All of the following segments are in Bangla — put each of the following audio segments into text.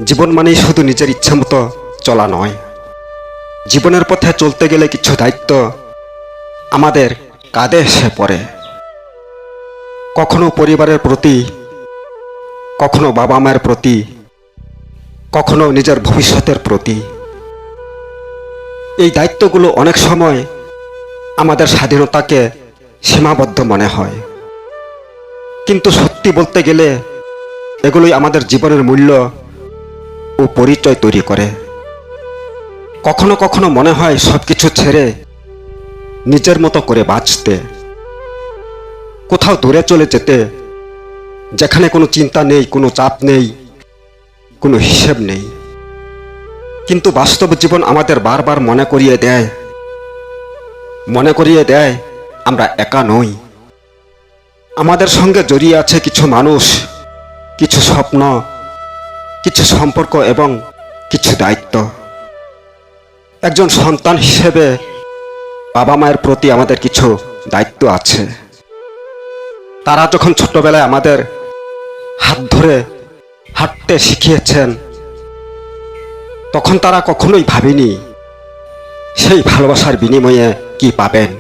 জীবন মানেই শুধু নিজের ইচ্ছে মতো চলা নয়। জীবনের পথে চলতে গেলে কিছু দায়িত্ব আমাদের কাঁধে এসে পড়ে। কখনো পরিবারের প্রতি, কখনো বাবা মায়ের প্রতি, কখনো নিজের ভবিষ্যতের প্রতি। এই দায়িত্বগুলো অনেক সময় আমাদের স্বাধীনতাকে সীমাবদ্ধ মনে হয়, কিন্তু সত্যি বলতে গেলে এগুলোই আমাদের জীবনের মূল্য ও পরিচয় তৈরি করে। কখনো কখনো মনে হয় সবকিছু ছেড়ে নিজের মতো করে বাঁচতে, কোথাও দূরে চলে যেতে, যেখানে কোনো চিন্তা নেই, কোনো চাপ নেই, কোনো হিসেব নেই। কিন্তু বাস্তব জীবন আমাদের বারবার মনে করিয়ে দেয় আমরা একা নই। আমাদের সঙ্গে জড়িয়ে আছে কিছু মানুষ, কিছু স্বপ্ন, কিছু সম্পর্ক এবং কিছু দায়িত্ব। একজন সন্তান হিসেবে বাবা মায়ের প্রতি আমাদের কিছু দায়িত্ব আছে। তারা যখন ছোটবেলায় আমাদের হাত ধরে হাঁটতে শিখিয়েছেন, তখন তারা কখনোই ভাবেনি সেই ভালোবাসার বিনিময়ে কি পাবেন।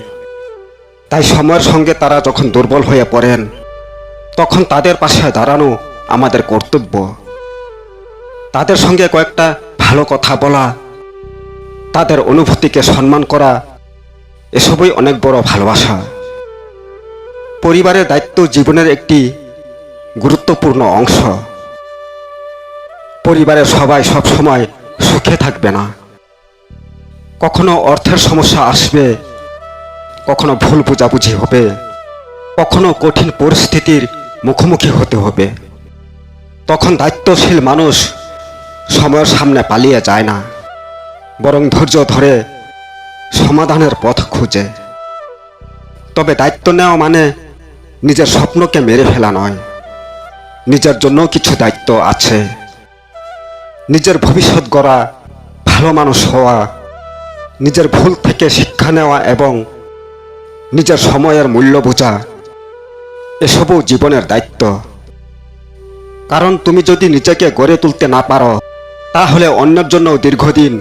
তাই সময়ের সঙ্গে তারা যখন দুর্বল হয়ে পড়েন, তখন তাদের পাশে দাঁড়ানো আমাদের কর্তব্য। তাদের সঙ্গে কয়েকটা ভালো কথা বলা, তাদের অনুভূতিকে সম্মান করা, এসবই অনেক বড় ভালোবাসা। পরিবারের দায়িত্ব জীবনের একটি গুরুত্বপূর্ণ অংশ। পরিবারের সবাই সব সময় সুখে থাকবে না। কখনো অর্থের সমস্যা আসবে, কখনো ভুল বোঝাবুঝি হবে, কখনো কঠিন পরিস্থিতির মুখোমুখি হতে হবে। তখন দায়িত্বশীল মানুষ সময়ের সামনে পালিয়ে যায় না, বরং ধৈর্য ধরে সমাধানের পথ খুঁজে। তবে দায়িত্ব নেওয়া মানে নিজের স্বপ্নকে মেরে ফেলা নয়। নিজের জন্য কিছু দায়িত্ব আছে। নিজের ভবিষ্যৎ গড়া, ভালো মানুষ হওয়া, নিজের ভুল থেকে শিক্ষা নেওয়া এবং নিজের সময়ের মূল্য বোঝা, এসবও জীবনের দায়িত্ব। কারণ তুমি যদি নিজেকে গড়ে তুলতে না পারো, তাহলে অন্যের জন্য দীর্ঘদিন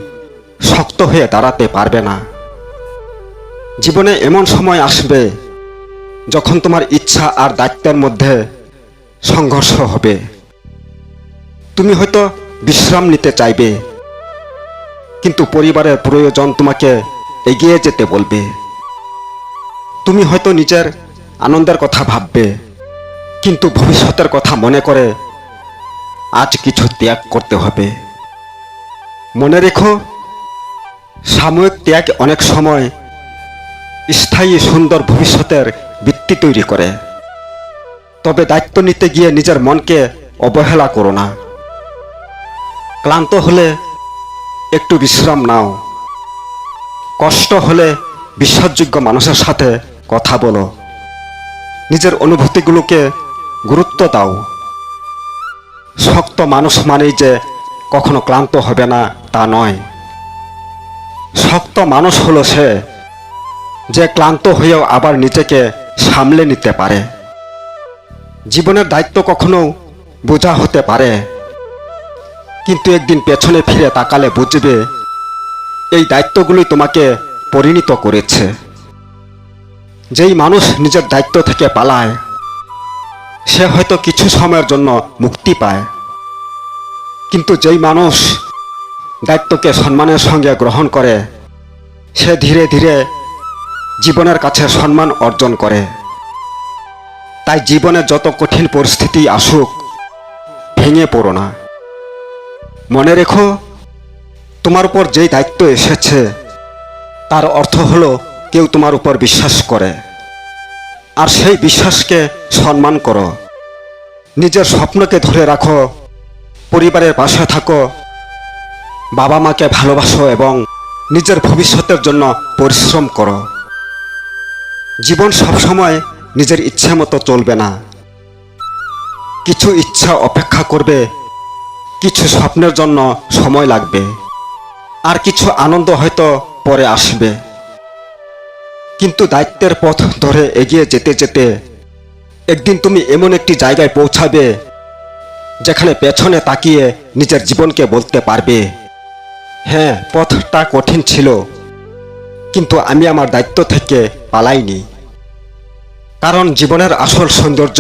শক্ত হয়ে দাঁড়াতে পারবে না। জীবনে এমন সময় আসবে যখন তোমার ইচ্ছা আর দায়িত্বের মধ্যে সংঘর্ষ হবে। তুমি হয়তো বিশ্রাম নিতে চাইবে, কিন্তু পরিবারের প্রয়োজন তোমাকে এগিয়ে যেতে বলবে। তুমি হয়তো নিজের আনন্দের কথা ভাববে, কিন্তু ভবিষ্যতের কথা মনে করে আজ কিছু ত্যাগ করতে হবে। মনে রেখো, সাময়িক ত্যাগ অনেক সময় স্থায়ী সুন্দর ভবিষ্যতের ভিত্তি তৈরি করে। তবে দায়িত্ব নিতে গিয়ে নিজের মনকে অবহেলা করো না। ক্লান্ত হলে একটু বিশ্রাম নাও। কষ্ট হলে বিশ্বাসযোগ্য মানুষের সাথে কথা বলো। নিজের অনুভূতিগুলোকে গুরুত্ব দাও। শক্ত মানুষ মানেই যে কখনো ক্লান্ত হবে না তা নয়। শক্ত মানুষ হলো সে যে ক্লান্ত হয়েও আবার নিজেকে সামলে নিতে পারে। জীবনের দায়িত্ব কখনো বোঝা হতে পারে, কিন্তু একদিন পেছনে ফিরে তাকালে বুঝবে এই দায়িত্বগুলোই তোমাকে পরিণত করেছে। যেই মানুষ নিজের দায়িত্ব থেকে পালায়, সে হয়তো কিছু সময়ের জন্য মুক্তি পায়, কিন্তু যেই মানুষ দায়িত্বকে সম্মানের সঙ্গে গ্রহণ করে, সে ধীরে ধীরে জীবনের কাছে সম্মান অর্জন করে। তাই জীবনে যত কঠিন পরিস্থিতি আসুক, ভেঙে পড়ো না। মনে রেখো, তোমার উপর যেই দায়িত্ব এসেছে তার অর্থ হলো কেউ তোমার উপর বিশ্বাস করে, আর সেই বিশ্বাসকে সম্মান করো। নিজের স্বপ্নকে ধরে রাখো, পরিবারের পাশে থাকো, বাবা মাকে ভালোবাসো এবং নিজের ভবিষ্যতের জন্য পরিশ্রম করো। জীবন সবসময় নিজের ইচ্ছে মতো চলবে না। কিছু ইচ্ছা অপেক্ষা করবে, কিছু স্বপ্নের জন্য সময় লাগবে, আর কিছু আনন্দ হয়তো পরে আসবে। কিন্তু দায়িত্বের পথ ধরে এগিয়ে যেতে যেতে একদিন তুমি এমন একটি জায়গায় পৌঁছাবে যেখানে পেছনে তাকিয়ে নিজের জীবনকে বলতে পারবে, হ্যাঁ, পথটা কঠিন ছিল, কিন্তু আমি আমার দায়িত্ব থেকে পালাইনি। কারণ জীবনের আসল সৌন্দর্য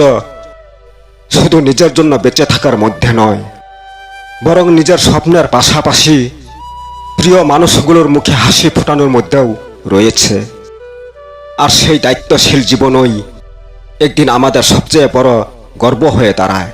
শুধু নিজের জন্য বেঁচে থাকার মধ্যে নয়, বরং নিজের স্বপ্নের পাশাপাশি প্রিয় মানুষগুলোর মুখে হাসি ফোটানোর মধ্যেও রয়েছে। আর সেই দায়িত্বশীল জীবনই একদিন আমাদের সবচেয়ে বড় গর্ব হয়ে দাঁড়ায়।